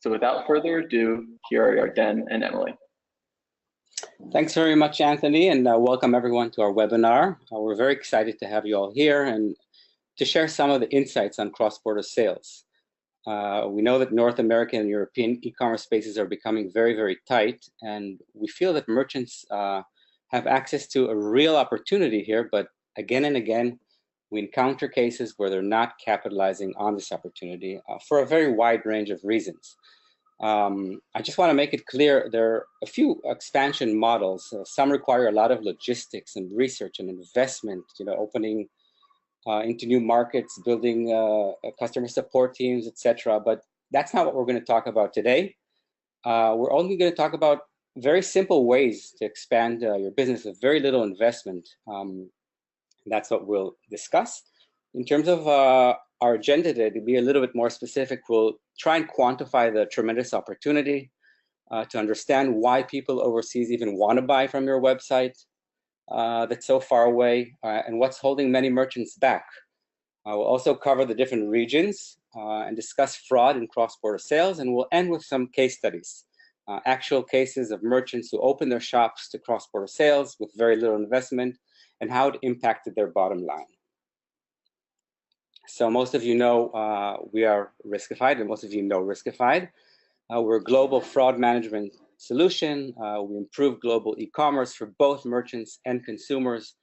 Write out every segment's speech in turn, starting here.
So without further ado, here are Dan and Emily. Thanks very much, Anthony, and welcome everyone to our webinar. We're very excited to have you all here and to share some of the insights on cross-border sales. We know that North American and European e-commerce spaces are becoming very, very tight, and we feel that merchants have access to a real opportunity here, but again and again, we encounter cases where they're not capitalizing on this opportunity for a very wide range of reasons. I just want to make it clear there are a few expansion models. Some require a lot of logistics and research and investment, opening into new markets, building customer support teams, etc. But that's not what we're going to talk about today. We're only going to talk about very simple ways to expand your business with very little investment. That's what we'll discuss. In terms of our agenda today, to be a little bit more specific, we'll try and quantify the tremendous opportunity to understand why people overseas even want to buy from your website that's so far away, and what's holding many merchants back. We'll also cover the different regions and discuss fraud in cross-border sales, and we'll end with some case studies, actual cases of merchants who opened their shops to cross-border sales with very little investment and how it impacted their bottom line. So most of you know we are Riskified, and most of you know Riskified. We're a global fraud management solution. We improve global e-commerce for both merchants and consumers.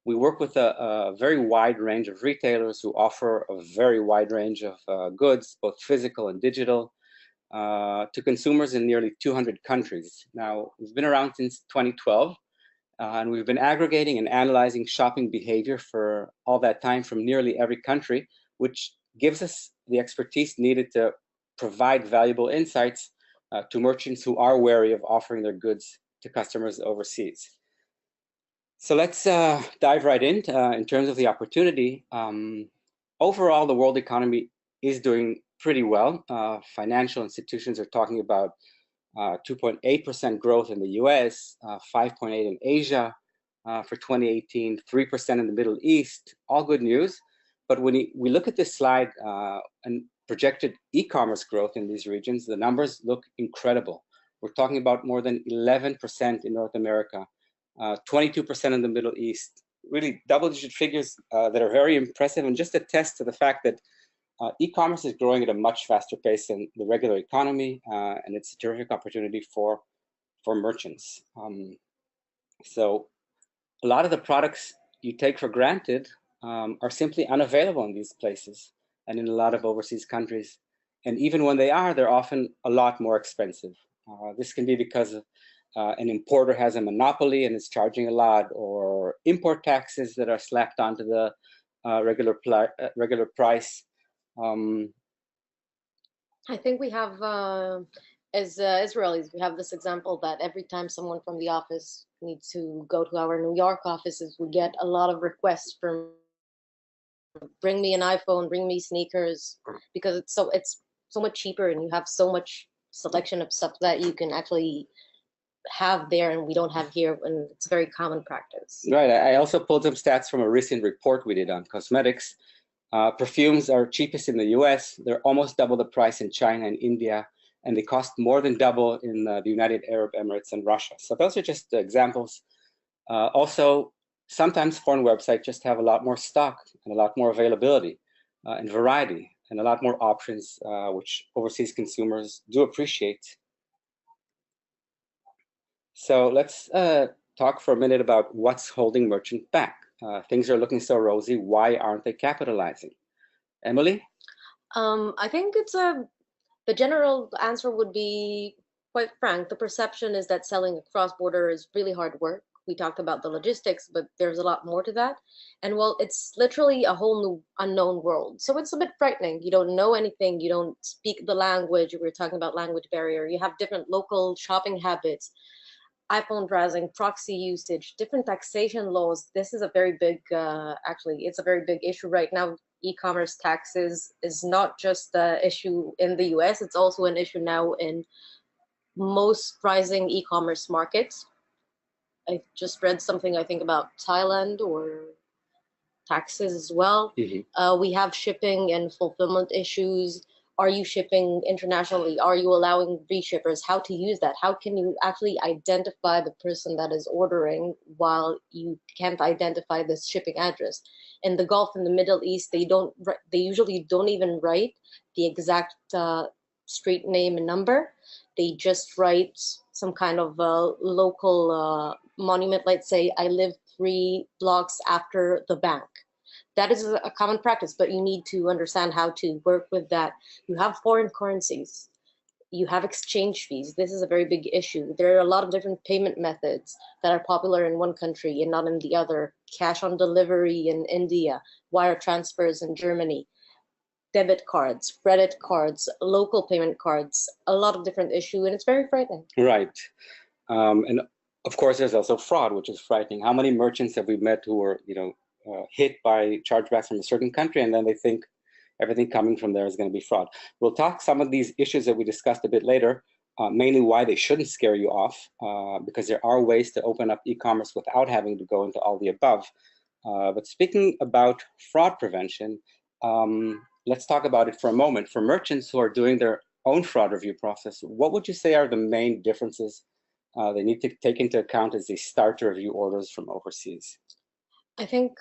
We work with a very wide range of retailers who offer a very wide range of goods, both physical and digital, to consumers in nearly 200 countries. Now, we've been around since 2012, and we've been aggregating and analyzing shopping behavior for all that time from nearly every country, which gives us the expertise needed to provide valuable insights to merchants who are wary of offering their goods to customers overseas. So let's dive right in terms of the opportunity. Overall, the world economy is doing pretty well. Financial institutions are talking about 2.8% growth in the US, 5.8% in Asia for 2018, 3% in the Middle East, all good news. But when we look at this slide and projected e-commerce growth in these regions, the numbers look incredible. We're talking about more than 11% in North America, 22% in the Middle East, really double-digit figures that are very impressive and just attest to the fact that e-commerce is growing at a much faster pace than the regular economy, and it's a terrific opportunity for merchants. So a lot of the products you take for granted are simply unavailable in these places and in a lot of overseas countries. And even when they are, they're often a lot more expensive. This can be because an importer has a monopoly and is charging a lot, or import taxes that are slapped onto the regular price. I think we have, as Israelis, we have this example that every time someone from the office needs to go to our New York offices, we get a lot of requests from bring me an iPhone, bring me sneakers, because it's so much cheaper and you have so much selection of stuff that you can actually have there and we don't have here, and it's a very common practice. Right. I also pulled some stats from a recent report we did on cosmetics. Perfumes are cheapest in the US. They're almost double the price in China and India, and they cost more than double in the United Arab Emirates and Russia. So those are just examples. Also, sometimes foreign websites just have a lot more stock and a lot more availability and variety and a lot more options, which overseas consumers do appreciate. So let's talk for a minute about what's holding merchants back. Things are looking so rosy. Why aren't they capitalizing? Emily? I think the general answer would be quite frank. The perception is that selling cross-border is really hard work. We talked about the logistics, but there's a lot more to that. And well, it's literally a whole new unknown world. So it's a bit frightening. You don't know anything. You don't speak the language. We were talking about language barrier. You have different local shopping habits, iPhone browsing, proxy usage, different taxation laws. This is a very big, actually, it's a very big issue right now. E-commerce taxes is not just the issue in the US, it's also an issue now in most rising e-commerce markets. I just read something, I think, about Thailand or taxes as well. We have shipping and fulfillment issues. Are you shipping internationally? Are you allowing reshippers? How to use that? How can you actually identify the person that is ordering while you can't identify this shipping address? In the Gulf and the Middle East, they usually don't even write the exact street name and number. They just write some kind of local monument, like say, I live 3 blocks after the bank. That is a common practice, but you need to understand how to work with that. You have foreign currencies, you have exchange fees. This is a very big issue. There are a lot of different payment methods that are popular in one country and not in the other. Cash on delivery in India, wire transfers in Germany, debit cards, credit cards, local payment cards, a lot of different issues, and it's very frightening. Right. And of course, there's also fraud, which is frightening. How many merchants have we met who were, hit by chargebacks from a certain country, and then they think everything coming from there is going to be fraud? We'll talk some of these issues that we discussed a bit later, mainly why they shouldn't scare you off, because there are ways to open up e-commerce without having to go into all the above. But speaking about fraud prevention, let's talk about it for a moment. For merchants who are doing their own fraud review process, what would you say are the main differences they need to take into account as they start to review orders from overseas? I think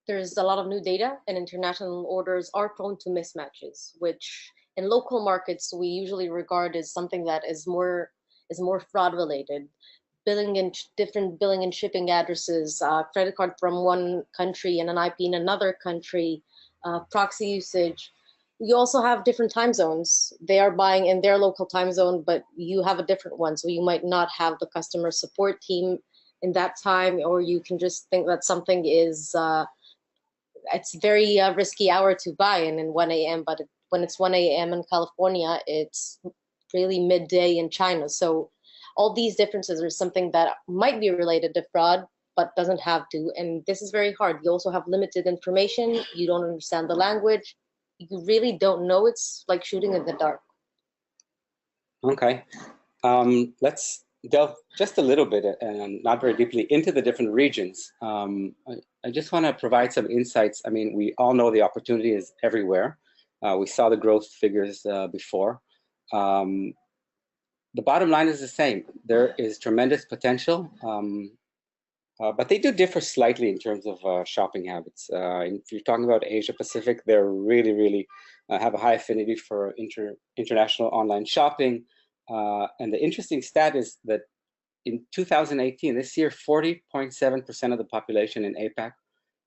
there's a lot of new data, and international orders are prone to mismatches, which in local markets we usually regard as something that is more fraud related. Different billing and shipping addresses, credit card from one country and an IP in another country, proxy usage. You also have different time zones. They are buying in their local time zone, but you have a different one, so you might not have the customer support team in that time, or you can just think that something is it's very risky hour to buy in 1 a.m. But when it's 1 a.m. in California, it's really midday in China. So all these differences are something that might be related to fraud, but doesn't have to. And this is very hard. You also have limited information. You don't understand the language. You really don't know. It's like shooting in the dark. Okay. Let's delve just a little bit and not very deeply into the different regions. I just want to provide some insights. I mean, we all know the opportunity is everywhere. We saw the growth figures before. The bottom line is the same. There is tremendous potential, but they do differ slightly in terms of shopping habits. If you're talking about Asia Pacific, they're really have a high affinity for international online shopping. And the interesting stat is that in 2018, this year, 40.7% of the population in APAC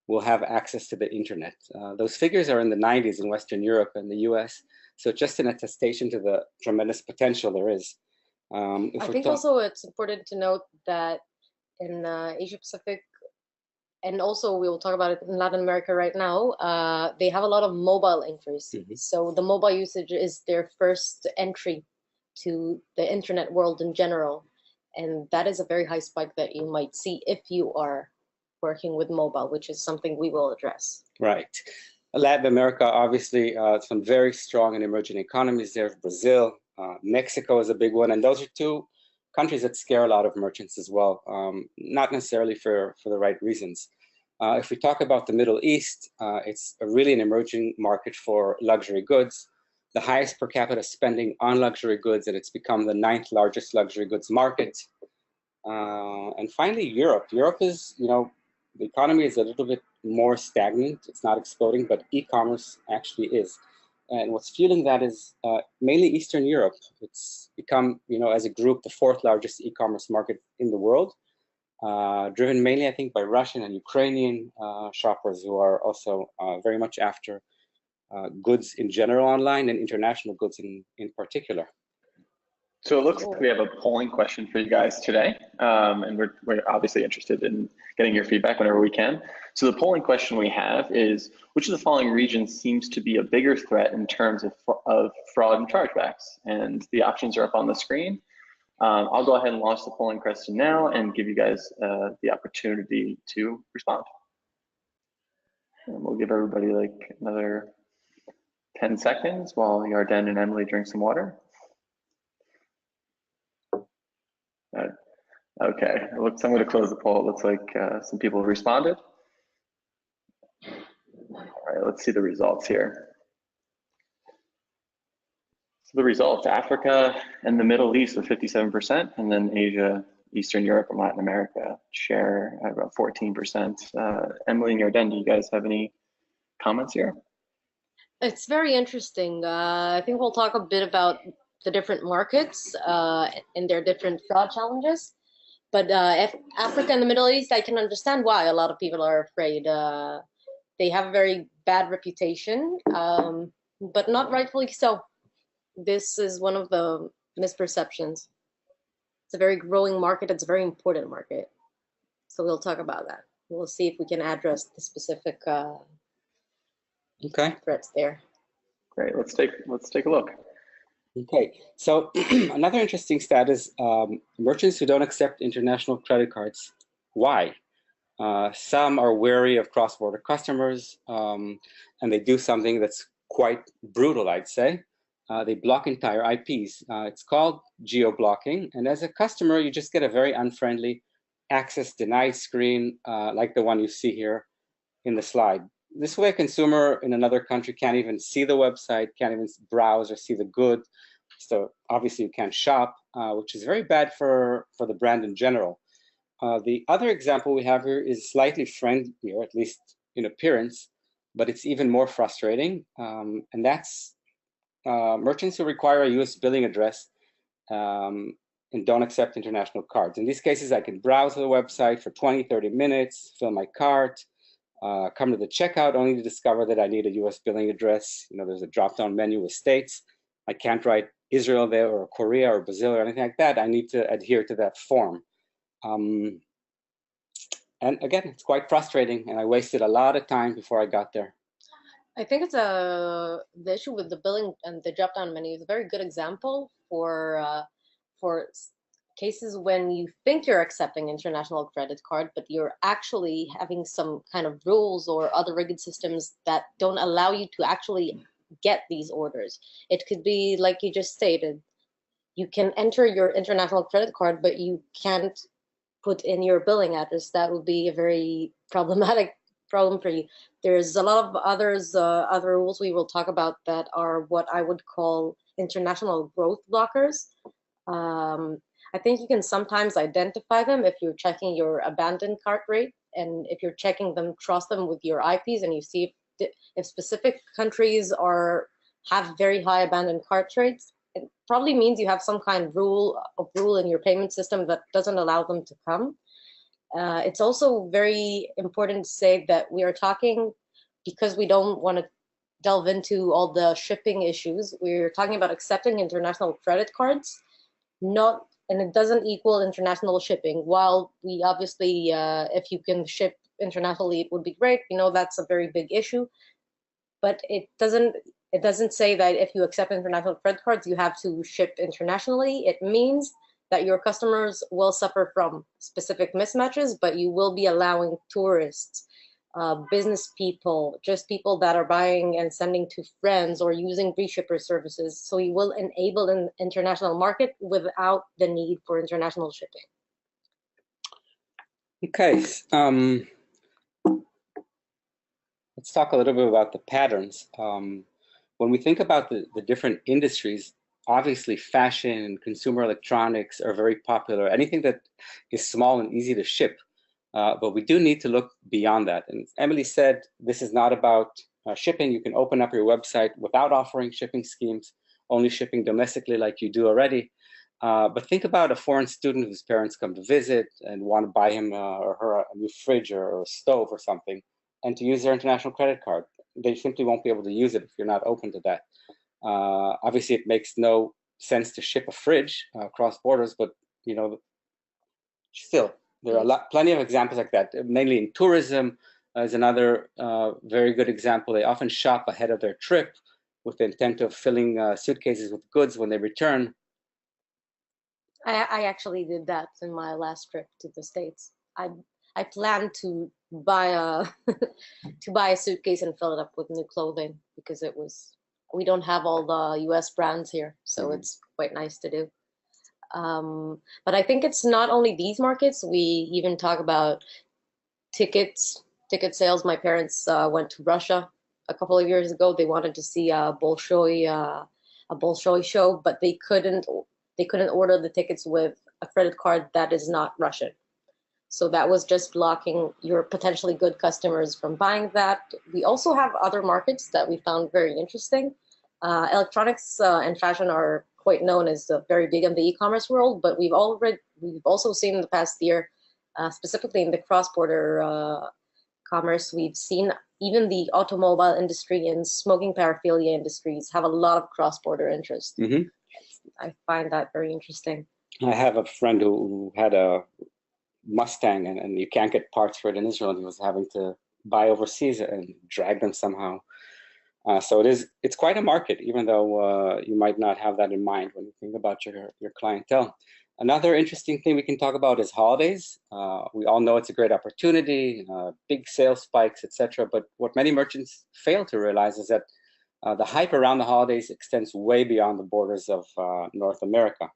will have access to the internet. Those figures are in the 90s in Western Europe and the US. So just an attestation to the tremendous potential there is. I think also it's important to note that in Asia Pacific, and also we will talk about it in Latin America right now, they have a lot of mobile entries. Mm-hmm. So the mobile usage is their first entry to the internet world in general. And that is a very high spike that you might see if you are working with mobile, which is something we will address. Right. Latin America, obviously, some very strong and emerging economies there. Brazil, Mexico is a big one. And those are two countries that scare a lot of merchants as well, not necessarily for the right reasons. If we talk about the Middle East, it's really an emerging market for luxury goods, the highest per capita spending on luxury goods, and it's become the 9th largest luxury goods market. And finally, Europe. Europe is, the economy is a little bit more stagnant. It's not exploding, but e-commerce actually is. And what's fueling that is mainly Eastern Europe. It's become, as a group, the 4th largest e-commerce market in the world, driven mainly, I think, by Russian and Ukrainian shoppers who are also very much after goods in general online and international goods in particular. So it looks like we have a polling question for you guys today, and we're obviously interested in getting your feedback whenever we can. So the polling question we have is, which of the following regions seems to be a bigger threat in terms of fraud and chargebacks? And the options are up on the screen. I'll go ahead and launch the polling question now and give you guys the opportunity to respond. And we'll give everybody like another 10 seconds while Yarden and Emily drink some water. Okay, I'm going to close the poll. It looks like some people have responded. All right, let's see the results here. So the results, Africa and the Middle East with 57%, and then Asia, Eastern Europe, and Latin America share about 14%. Emily and Yarden, do you guys have any comments here? It's very interesting. I think we'll talk a bit about the different markets and their different fraud challenges. But if Africa and the Middle East, I can understand why a lot of people are afraid. They have a very bad reputation, but not rightfully so. This is one of the misperceptions. It's a very growing market. It's a very important market. So we'll talk about that. We'll see if we can address the specific threats there. Great. Let's take a look. Okay. So another interesting stat is merchants who don't accept international credit cards. Why? Some are wary of cross-border customers, and they do something that's quite brutal, I'd say. They block entire IPs. It's called geo-blocking, and as a customer, you just get a very unfriendly access denied screen, like the one you see here in the slide. This way, a consumer in another country can't even see the website, can't even browse or see the good. So obviously, you can't shop, which is very bad for the brand in general. The other example we have here is slightly friendlier, at least in appearance, but it's even more frustrating. And that's merchants who require a US billing address and don't accept international cards. In these cases, I can browse the website for 20, 30 minutes, fill my cart, come to the checkout only to discover that I need a US billing address. You know, there's a drop-down menu with states. I can't write Israel there or Korea or Brazil or anything like that. I need to adhere to that form. And again, it's quite frustrating, and I wasted a lot of time before I got there. I think it's the issue with the billing and the drop-down menu is a very good example for cases when you think you're accepting international credit card, but you're actually having some kind of rules or other rigid systems that don't allow you to actually get these orders. It could be like you just stated, you can enter your international credit card, but you can't put in your billing address. That would be a very problematic problem for you. There's a lot of other rules we will talk about that are what I would call international growth blockers. I think you can sometimes identify them if you're checking your abandoned cart rate, and if you're checking them, cross them with your IPs, and you see if specific countries have very high abandoned cart rates. It probably means you have some kind of rule in your payment system that doesn't allow them to come. It's also very important to say that we are talking, because we don't want to delve into all the shipping issues, we're talking about accepting international credit cards, and it doesn't equal international shipping. While we obviously, if you can ship internationally, it would be great. You know, that's a very big issue, but it doesn't say that if you accept international credit cards, you have to ship internationally. It means that your customers will suffer from specific mismatches, but you will be allowing tourists, business people, just people that are buying and sending to friends or using reshipper services. So you will enable an international market without the need for international shipping. Okay, let's talk a little bit about the patterns. When we think about the different industries, obviously fashion and consumer electronics are very popular. Anything that is small and easy to ship. But we do need to look beyond that. And Emily said, this is not about shipping. You can open up your website without offering shipping schemes, only shipping domestically like you do already. But think about a foreign student whose parents come to visit and want to buy him or her a new fridge or a stove or something, and to use their international credit card. They simply won't be able to use it if you're not open to that. Obviously, it makes no sense to ship a fridge across borders, but you know, still, there are plenty of examples like that. Mainly in tourism is another very good example. They often shop ahead of their trip with the intent of filling suitcases with goods when they return. I actually did that in my last trip to the States. I planned to buy a suitcase and fill it up with new clothing, because we don't have all the US brands here, so it's quite nice to do. But I think it's not only these markets. We even talk about ticket sales. My parents went to Russia a couple of years ago. They wanted to see a a Bolshoi show, but they couldn't order the tickets with a credit card that is not Russian. So that was just blocking your potentially good customers from buying that. We also have other markets that we found very interesting. Electronics and fashion are quite known as very big in the e-commerce world, but we've also seen in the past year, specifically in the cross-border commerce, we've seen even the automobile industry and smoking paraphernalia industries have a lot of cross-border interest. Mm-hmm. I find that very interesting. I have a friend who had a Mustang and you can't get parts for it in Israel, and he was having to buy overseas and drag them somehow. So it's quite a market, even though you might not have that in mind when you think about your clientele. Another interesting thing we can talk about is holidays. We all know it's a great opportunity, big sales spikes, etc. But what many merchants fail to realize is that the hype around the holidays extends way beyond the borders of North America.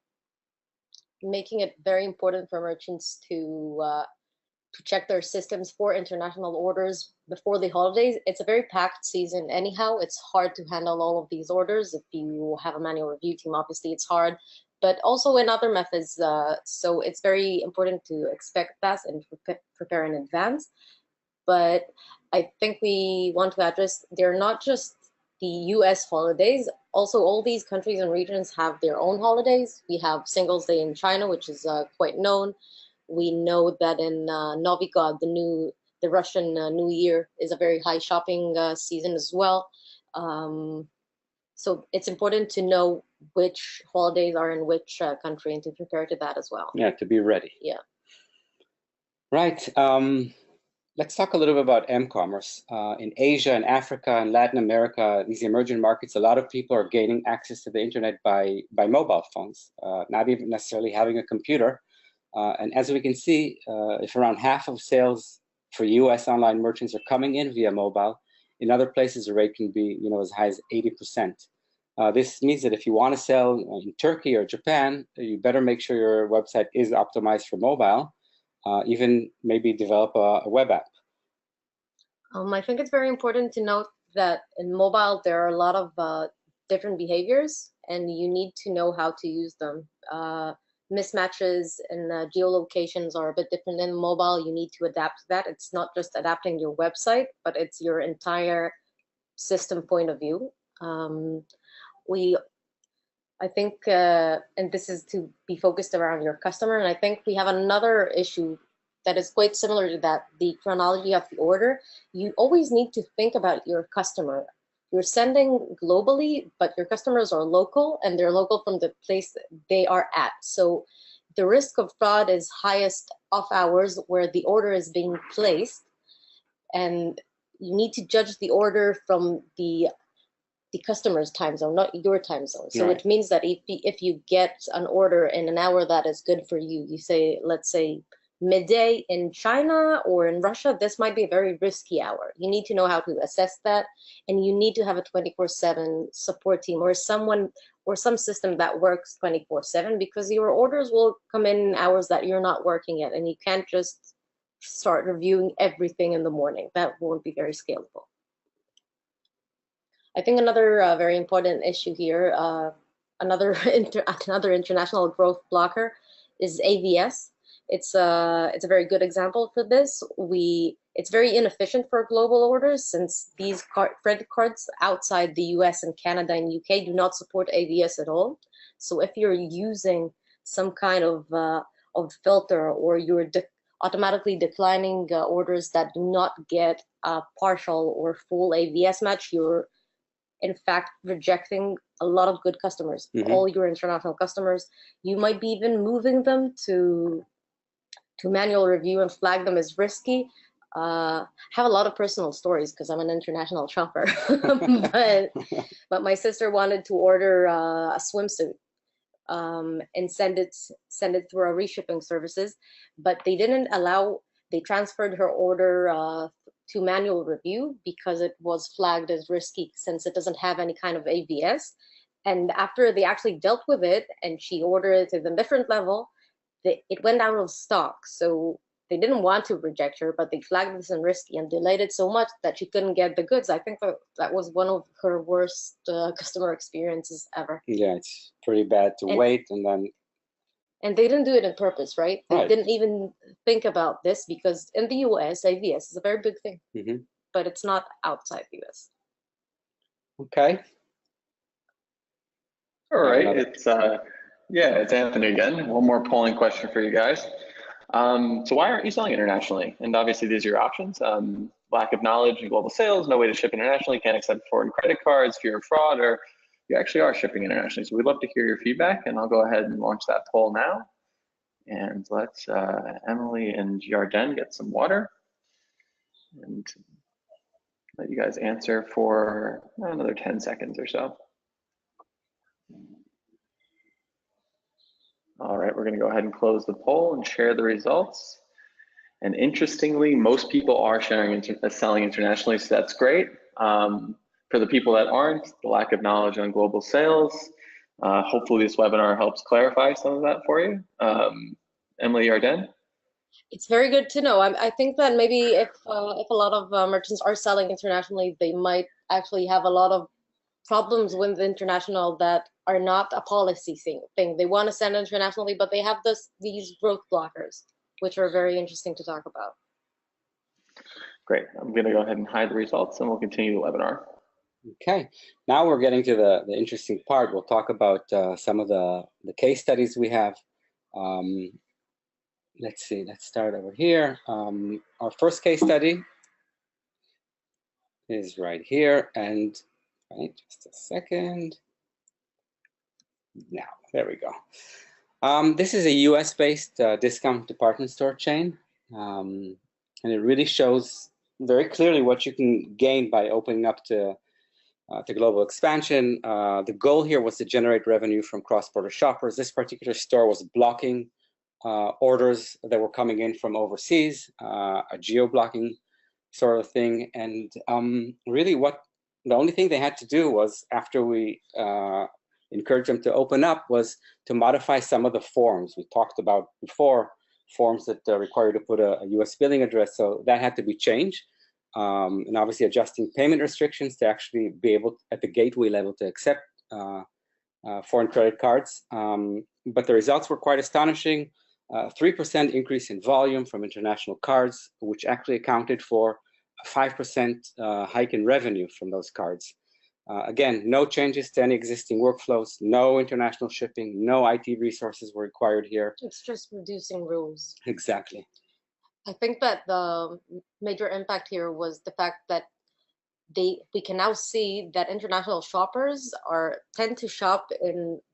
Making it very important for merchants to check their systems for international orders before the holidays. It's a very packed season anyhow. It's hard to handle all of these orders. If you have a manual review team, obviously it's hard, but also in other methods. So it's very important to expect that and prepare in advance. But I think we want to address, they're not just the US holidays. Also, all these countries and regions have their own holidays. We have Singles Day in China, which is quite known. We know that in Novi God, the Russian New Year is a very high shopping season as well. So it's important to know which holidays are in which country and to prepare to that as well. Yeah, to be ready. Yeah. Right. Let's talk a little bit about MCommerce. In Asia and Africa and Latin America, these emerging markets, a lot of people are gaining access to the internet by mobile phones, not even necessarily having a computer. And as we can see, if around half of sales for US online merchants are coming in via mobile, in other places the rate can be as high as 80%. This means that if you want to sell in Turkey or Japan, you better make sure your website is optimized for mobile. Even maybe develop a web app. I think it's very important to note that in mobile, there are a lot of different behaviors, and you need to know how to use them. Mismatches and geolocations are a bit different in mobile. You need to adapt to that. It's not just adapting your website, but it's your entire system point of view. I think, and this is to be focused around your customer. And I think we have another issue that is quite similar to that, the chronology of the order. You always need to think about your customer. You're sending globally, but your customers are local, and they're local from the place they are at. So the risk of fraud is highest off hours where the order is being placed. And you need to judge the order from the customer's time zone, not your time zone. So It means that if you get an order in an hour that is good for you, you say, let's say midday in China or in Russia, this might be a very risky hour. You need to know how to assess that, and you need to have a 24/7 support team or someone or some system that works 24/7, because your orders will come in hours that you're not working at, and you can't just start reviewing everything in the morning. That won't be very scalable. I think another very important issue here, another international growth blocker, is AVS. It's a very good example for this. It's very inefficient for global orders, since these credit cards outside the US and Canada and UK do not support AVS at all. So if you're using some kind of filter, or you're automatically declining orders that do not get a partial or full AVS match, you're in fact rejecting a lot of good customers, all your international customers. You might be even moving them to manual review and flag them as risky. I have a lot of personal stories because I'm an international shopper. but my sister wanted to order a swimsuit and send it through our reshipping services, but they transferred her order to manual review because it was flagged as risky, since it doesn't have any kind of AVS. And after they actually dealt with it and she ordered it at a different level, it went out of stock. So they didn't want to reject her, but they flagged this as risky and delayed it so much that she couldn't get the goods. I think that was one of her worst customer experiences ever. Yeah, it's pretty bad to wait and they didn't do it on purpose, right? They didn't even think about this, because in the US, AVS is a very big thing, but it's not outside the US. Okay. All right, it's Anthony again. One more polling question for you guys. So why aren't you selling internationally? And obviously these are your options. Lack of knowledge in global sales, no way to ship internationally, can't accept foreign credit cards, fear of fraud, or you actually are shipping internationally. So we'd love to hear your feedback, and I'll go ahead and launch that poll now. And let's Emily and Yarden get some water and let you guys answer for another 10 seconds or so. All right, we're going to go ahead and close the poll and share the results. And interestingly, most people are selling internationally, so that's great. For the people that aren't, the lack of knowledge on global sales. Hopefully this webinar helps clarify some of that for you. Emily Yarden? It's very good to know. I think that maybe if a lot of merchants are selling internationally, they might actually have a lot of problems with international that are not a policy thing. They want to send internationally, but they have these growth blockers, which are very interesting to talk about. Great. I'm going to go ahead and hide the results, and we'll continue the webinar. Okay. Now we're getting to the interesting part. We'll talk about some of the case studies we have. Let's see. Let's start over here. Our first case study is right here, and just a second. Now, there we go. This is a US-based discount department store chain, and it really shows very clearly what you can gain by opening up to global expansion. The goal here was to generate revenue from cross-border shoppers. This particular store was blocking orders that were coming in from overseas, a geo-blocking sort of thing, and really the only thing they had to do was, after we encouraged them to open up, was to modify some of the forms we talked about before, forms that require you to put a US billing address, so that had to be changed, and obviously adjusting payment restrictions to actually be able, at the gateway level, to accept foreign credit cards. But the results were quite astonishing. 3% increase in volume from international cards, which actually accounted for a 5% hike in revenue from those cards. Again, no changes to any existing workflows, no international shipping, no IT resources were required here. It's just reducing rules. Exactly. I think that the major impact here was the fact that we can now see that international shoppers tend to shop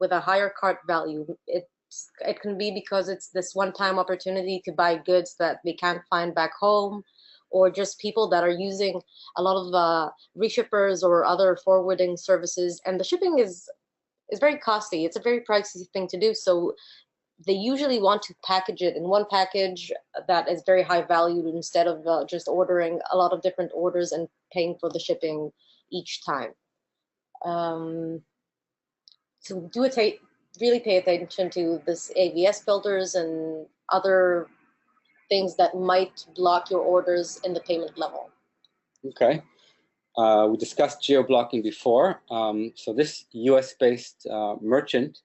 with a higher cart value. It can be because it's this one-time opportunity to buy goods that they can't find back home, or just people that are using a lot of reshippers or other forwarding services, and the shipping is very costly. It's a very pricey thing to do, so they usually want to package it in one package that is very high value, instead of just ordering a lot of different orders and paying for the shipping each time. So really pay attention to this AVS filters and other things that might block your orders in the payment level. Okay. We discussed geo-blocking before. So this US-based merchant,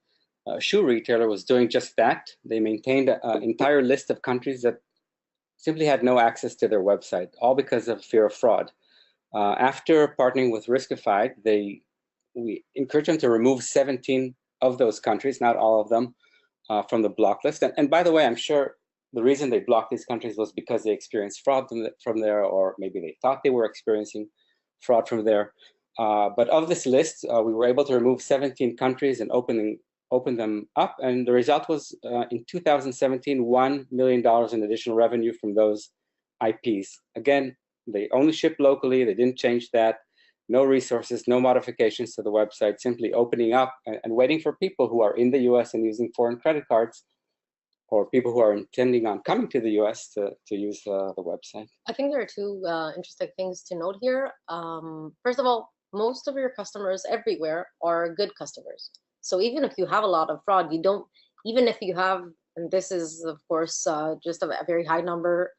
shoe retailer, was doing just that. They maintained an entire list of countries that simply had no access to their website, all because of fear of fraud. After partnering with Riskified, we encouraged them to remove 17 of those countries, not all of them, from the block list. And by the way, I'm sure the reason they blocked these countries was because they experienced fraud from there, or maybe they thought they were experiencing fraud from there. But of this list, we were able to remove 17 countries and open them up. And the result was, in 2017, $1 million in additional revenue from those IPs. Again, they only ship locally. They didn't change that. No resources, no modifications to the website, simply opening up and waiting for people who are in the US and using foreign credit cards, or people who are intending on coming to the US to use the website. I think there are two interesting things to note here. First of all, most of your customers everywhere are good customers. So even if you have a lot of fraud, even if you have And this is, of course, just a very high number.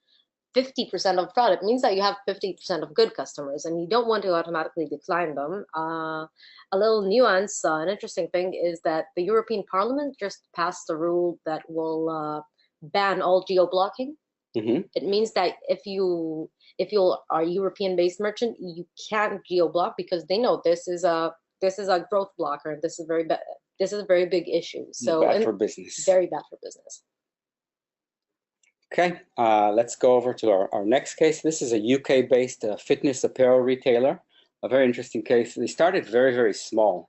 50% of fraud, it means that you have 50% of good customers and you don't want to automatically decline them. A little nuance, an interesting thing is that the European Parliament just passed a rule that will ban all geo-blocking. It means that if you are a European-based merchant, you can't geo-block because they know this is a growth blocker. This is a very big issue. So bad for business. Very bad for business. Okay, let's go over to our next case. This is a UK-based fitness apparel retailer. A very interesting case. They started very, very small,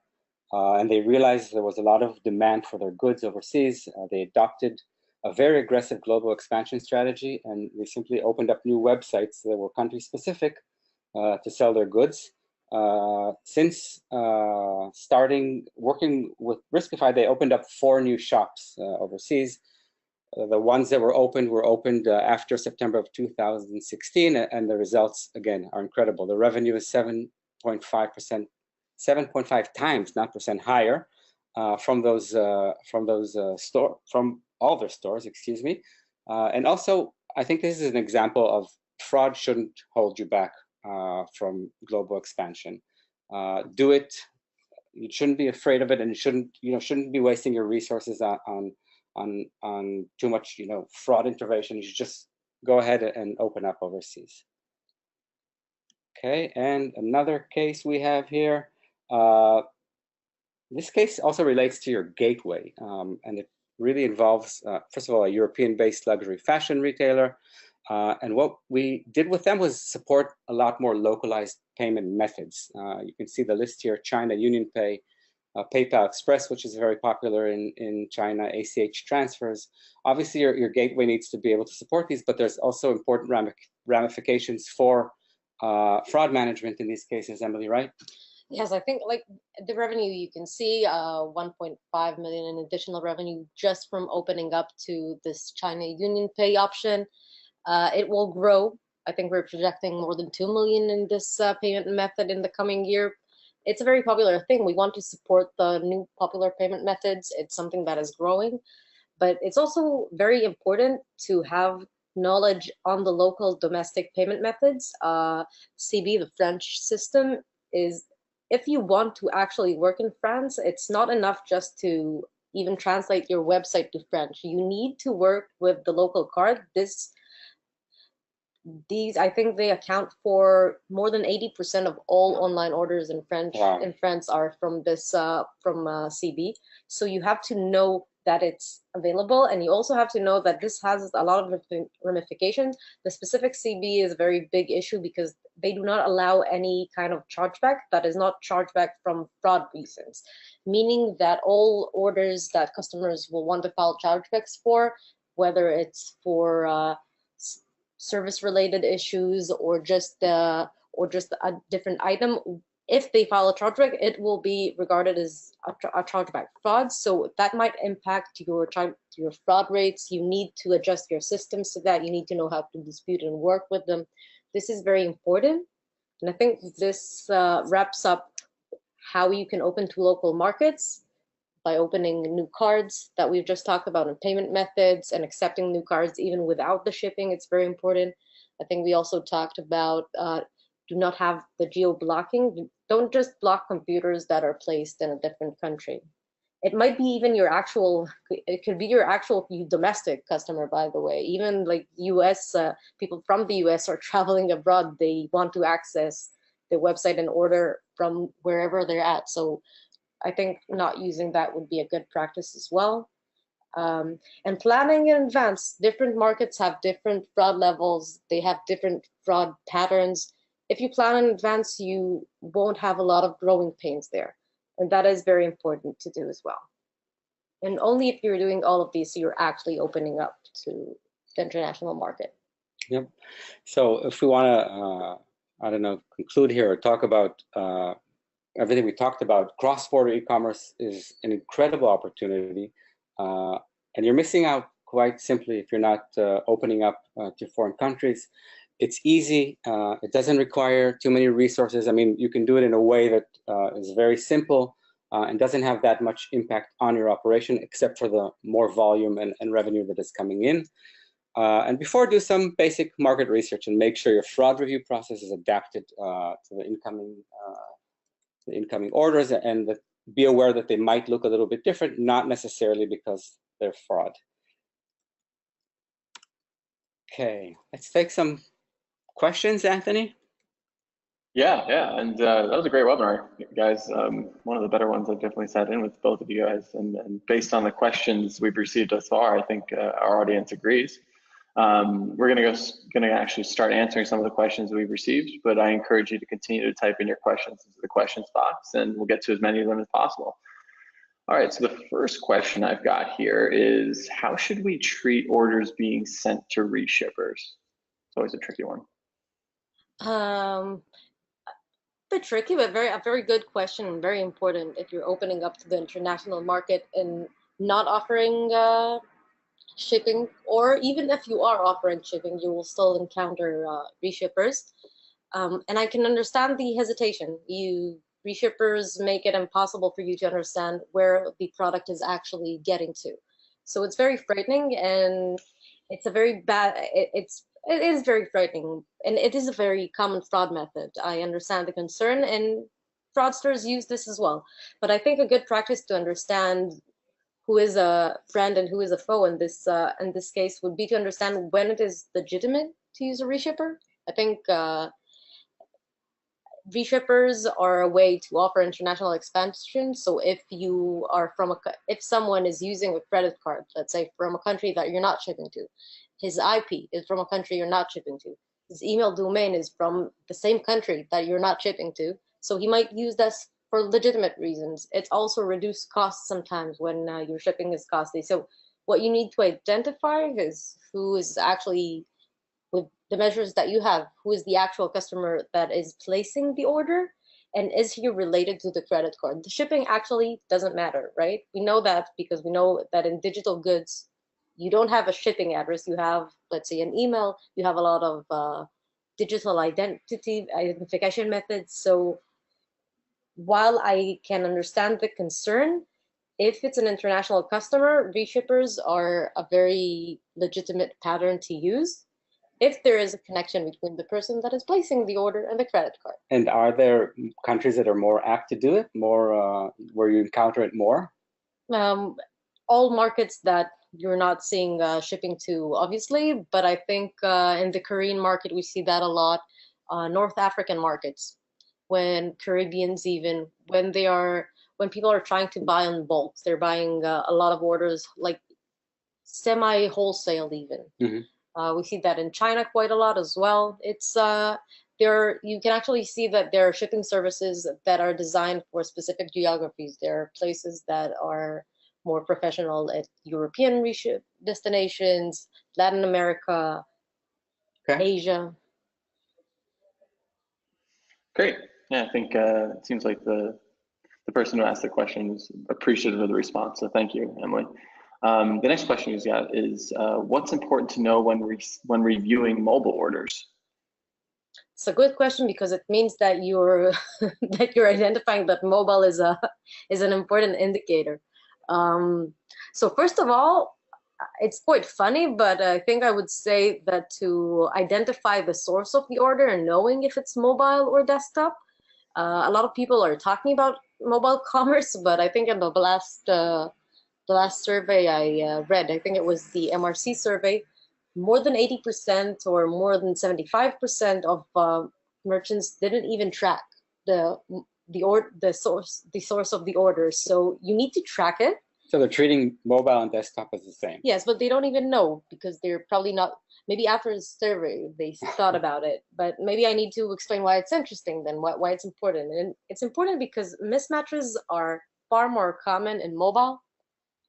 and they realized there was a lot of demand for their goods overseas. They adopted a very aggressive global expansion strategy, and they simply opened up new websites that were country-specific to sell their goods. Since starting working with Riskified, they opened up 4 new shops overseas. The ones that were opened after September of 2016, and the results again are incredible. The revenue is 7.5 times, not percent, higher from all their stores, excuse me. And also, I think this is an example of fraud shouldn't hold you back from global expansion. Do it. You shouldn't be afraid of it, and you shouldn't be wasting your resources on too much, fraud intervention. You should just go ahead and open up overseas. Okay, and another case we have here. This case also relates to your gateway, and it really involves, first of all, a European-based luxury fashion retailer. And what we did with them was support a lot more localized payment methods. You can see the list here: China UnionPay, PayPal Express, which is very popular in China, ACH transfers. Obviously, your gateway needs to be able to support these, but there's also important ramifications for fraud management in these cases, Emily, right? Yes, I think like the revenue, you can see 1.5 million in additional revenue just from opening up to this China UnionPay option. It will grow. I think we're projecting more than 2 million in this payment method in the coming year. It's a very popular thing. We want to support the new popular payment methods. It's something that is growing, but it's also very important to have knowledge on the local domestic payment methods. CB, the French system, is, if you want to actually work in France, it's not enough just to even translate your website to French. You need to work with the local card. These, I think they account for more than 80% of all online orders in French. Wow. In France are from this from CB. So you have to know that it's available, and you also have to know that this has a lot of ramifications. The specific CB is a very big issue because they do not allow any kind of chargeback that is not chargeback from fraud reasons, meaning that all orders that customers will want to file chargebacks for, whether it's for service-related issues or just a different item, if they file a chargeback, it will be regarded as a chargeback fraud. So that might impact your fraud rates. You need to adjust your systems so that you need to know how to dispute and work with them. This is very important, and I think this wraps up how you can open to local markets by opening new cards that we've just talked about, and payment methods, and accepting new cards even without the shipping. It's very important. I think we also talked about do not have the geo-blocking. Don't just block computers that are placed in a different country. It might be even your actual, it could be your actual domestic customer, by the way. Even like US, people from the US are traveling abroad. They want to access the website and order from wherever they're at. So I think not using that would be a good practice as well. And planning in advance. Different markets have different fraud levels. They have different fraud patterns. If you plan in advance, you won't have a lot of growing pains there. And that is very important to do as well. And only if you're doing all of these, you're actually opening up to the international market. Yep. So if we want to, I don't know, conclude here or talk about everything we talked about, cross-border e-commerce is an incredible opportunity, and you're missing out quite simply if you're not opening up to foreign countries. It's easy. It doesn't require too many resources. I mean, you can do it in a way that is very simple. and doesn't have that much impact on your operation, except for the more volume and revenue that is coming in. And before, do some basic market research and make sure your fraud review process is adapted to the incoming orders, and be aware that they might look a little bit different, not necessarily because they're fraud. Okay, let's take some questions, Anthony. Yeah, and that was a great webinar, guys. One of the better ones I've definitely sat in with both of you guys, and based on the questions we've received thus far, I think our audience agrees. We're gonna actually start answering some of the questions we've received, but I encourage you to continue to type in your questions into the questions box, and we'll get to as many of them as possible. All right, so the first question I've got here is, how should we treat orders being sent to reshippers? It's always a tricky one. A bit tricky, but a very good question and very important if you're opening up to the international market and not offering shipping, or even if you are offering shipping, you will still encounter reshippers. And I can understand the hesitation. Reshippers make it impossible for you to understand where the product is actually getting to. So it's very frightening, and it's a very bad, it is very frightening, and it is a very common fraud method. I understand the concern, and fraudsters use this as well. But I think a good practice to understand who is a friend and who is a foe in this case would be to understand when it is legitimate to use a reshipper. I think reshippers are a way to offer international expansion. So if you are if someone is using a credit card, let's say from a country that you're not shipping to, his IP is from a country you're not shipping to, his email domain is from the same country that you're not shipping to, so he might use this for legitimate reasons. It's also reduced costs sometimes when your shipping is costly. So what you need to identify is who is actually, with the measures that you have, who is the actual customer that is placing the order, and is he related to the credit card? The shipping actually doesn't matter, right? We know that because we know that in digital goods, you don't have a shipping address. You have, let's say, an email. You have a lot of digital identification methods. So while I can understand the concern, if it's an international customer, reshippers are a very legitimate pattern to use if there is a connection between the person that is placing the order and the credit card. And are there countries that are more apt to do it, more where you encounter it more? All markets that you're not seeing shipping to, obviously, but I think in the Korean market, we see that a lot. North African markets, when Caribbeans, even when people are trying to buy in bulk, they're buying a lot of orders, like semi-wholesale even. Mm-hmm. We see that in China quite a lot as well. It's you can actually see that there are shipping services that are designed for specific geographies. There are places that are more professional at European reship destinations, Latin America, okay, Asia. Great. Yeah, I think it seems like the person who asked the question is appreciative of the response. So thank you, Emily. The next question he's got is, what's important to know when reviewing mobile orders? It's a good question, because it means that you're identifying that mobile is an important indicator. So first of all, it's quite funny, but I think I would say that to identify the source of the order and knowing if it's mobile or desktop, a lot of people are talking about mobile commerce, but I think in the last survey I read, I think it was the MRC survey, more than 80% or more than 75% of merchants didn't even track the source of the order. So you need to track it. So they're treating mobile and desktop as the same. Yes, but they don't even know, because they're probably not, maybe after the survey they thought about it, but maybe I need to explain why it's interesting then, why it's important. And it's important because mismatches are far more common in mobile.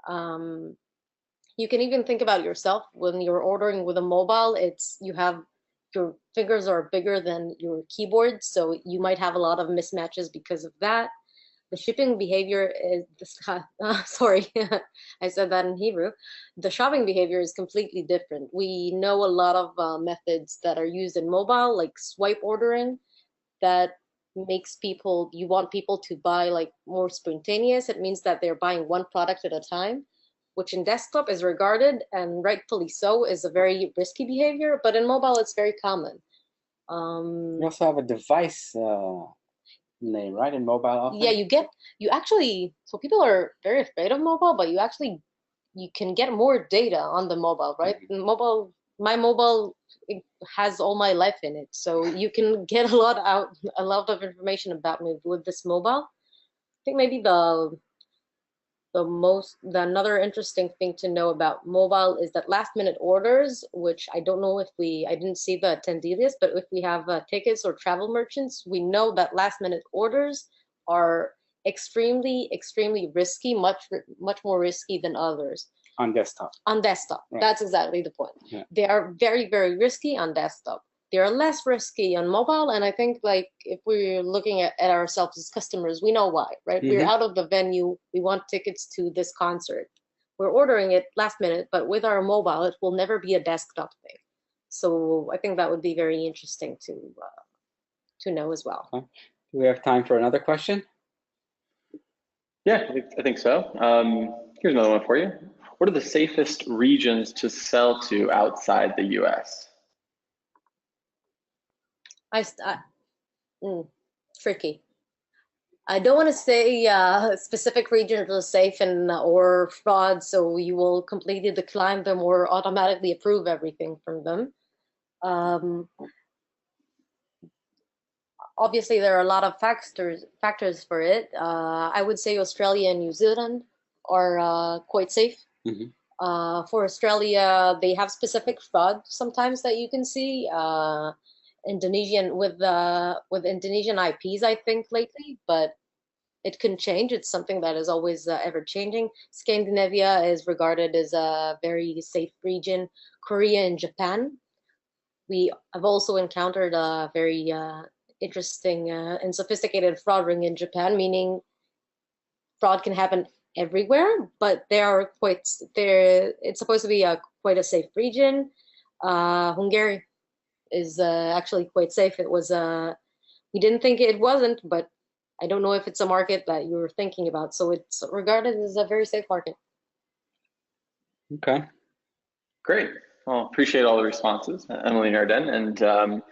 You can even think about yourself when you're ordering with a mobile. Your fingers are bigger than your keyboard, so you might have a lot of mismatches because of that. The shipping behavior is, sorry, I said that in Hebrew. The shopping behavior is completely different. We know a lot of methods that are used in mobile, like swipe ordering, that makes people, you want people to buy like more spontaneous. It means that they're buying one product at a time, which in desktop is regarded, and rightfully so, is a very risky behavior, but in mobile it's very common. You also have a device name, right, in mobile often? Yeah, you actually, so people are very afraid of mobile, but you can get more data on the mobile, right? My mobile, it has all my life in it, so you can get a lot of information about me with this mobile. I think maybe another interesting thing to know about mobile is that last minute orders, which I don't know if I didn't see the attendee list, but if we have tickets or travel merchants, we know that last minute orders are extremely risky, much more risky than others. On desktop. On desktop, right. That's exactly the point. Yeah. They are very risky on desktop. They are less risky on mobile, and I think like if we're looking at ourselves as customers, we know why, right? We're out of the venue, we want tickets to this concert. We're ordering it last minute, but with our mobile, it will never be a desktop thing. So I think that would be very interesting to know as well. Okay. Do we have time for another question? Yeah, I think so. Here's another one for you. What are the safest regions to sell to outside the US? Tricky. I don't want to say specific regions are safe or fraud, so you will completely decline them or automatically approve everything from them. Obviously, there are a lot of factors for it. I would say Australia and New Zealand are quite safe. For Australia, they have specific fraud sometimes that you can see. Indonesian with Indonesian IPs, I think lately, but it can change. It's something that is always ever changing. Scandinavia is regarded as a very safe region. Korea and Japan. We have also encountered a very interesting and sophisticated fraud ring in Japan, meaning fraud can happen everywhere, but it's supposed to be quite a safe region. Hungary is actually quite safe. It was we didn't think it wasn't, but I don't know if it's a market that you were thinking about. So it's regarded as a very safe market. Okay. Great. Well, appreciate all the responses, Emily and Arden. And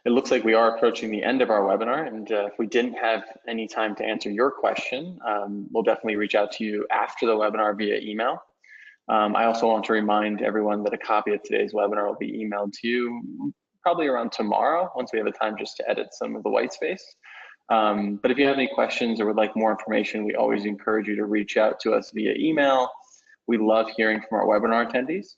it looks like we are approaching the end of our webinar. And if we didn't have any time to answer your question, we'll definitely reach out to you after the webinar via email. I also want to remind everyone that a copy of today's webinar will be emailed to you probably around tomorrow, once we have the time just to edit some of the white space. But if you have any questions or would like more information, we always encourage you to reach out to us via email. We love hearing from our webinar attendees.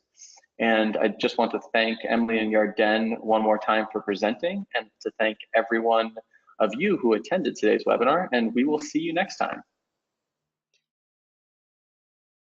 And I just want to thank Emily and Yarden one more time for presenting, and to thank everyone of you who attended today's webinar, and we will see you next time.